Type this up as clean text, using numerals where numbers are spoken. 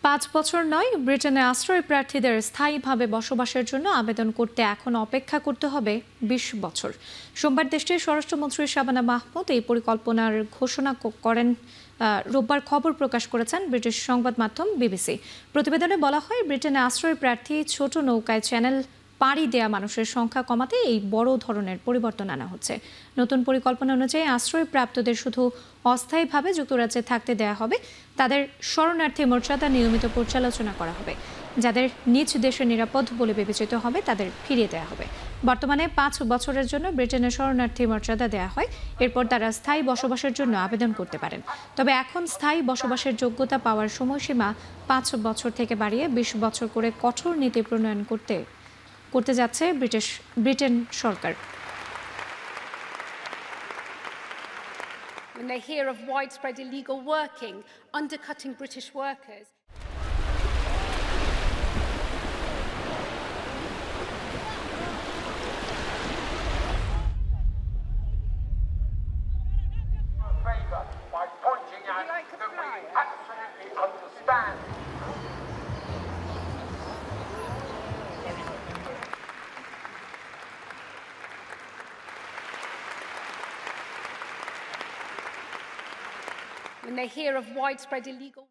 5 বছর নয়, ব্রিটেনে আশ্রয় প্রার্থীদের স্থায়ীভাবে বসবাসের জন্য আবেদন করতে এখন অপেক্ষা করতে হবে 20 বছর। সোমবার দেশটির স্বরাষ্ট্রমন্ত্রী শাবানা মাহমুদ এই পরিকল্পনার ঘোষণা করেন। রোববার খবর প্রকাশ করেছেন ব্রিটিশ সংবাদ মাধ্যম বিবিসি। প্রতিবেদনে বলা হয়, ব্রিটেনে আশ্রয় প্রার্থী ছোট নৌকায় চ্যানেল পাড়ি দেয়া মানুষের সংখ্যা কমাতে এই বড় ধরনের পরিবর্তন আনা হচ্ছে। নতুন পরিকল্পনা অনুযায়ী আশ্রয়প্রাপ্তদের শুধু অস্থায়ীভাবে যুক্তরাজ্যে থাকতে দেয়া হবে। তাদের শরণার্থী মর্যাদা নিয়মিত পর্যালোচনা করা হবে। যাদের নিজ দেশে নিরাপদ বলে বিবেচিত হবে তাদের ফিরিয়ে দেওয়া হবে। বর্তমানে 5 বছরের জন্য ব্রিটেনের শরণার্থী মর্যাদা দেওয়া হয়। এরপর তারা স্থায়ী বসবাসের জন্য আবেদন করতে পারেন। তবে এখন স্থায়ী বসবাসের যোগ্যতা পাওয়ার সময়সীমা 5 বছর থেকে বাড়িয়ে 20 বছর করে কঠোর নীতি প্রণয়ন করতে যাচ্ছে Britain Sarkar. When they hear of widespread illegal working, undercutting British workers. By pointing out that we absolutely understand. When they hear of widespread illegal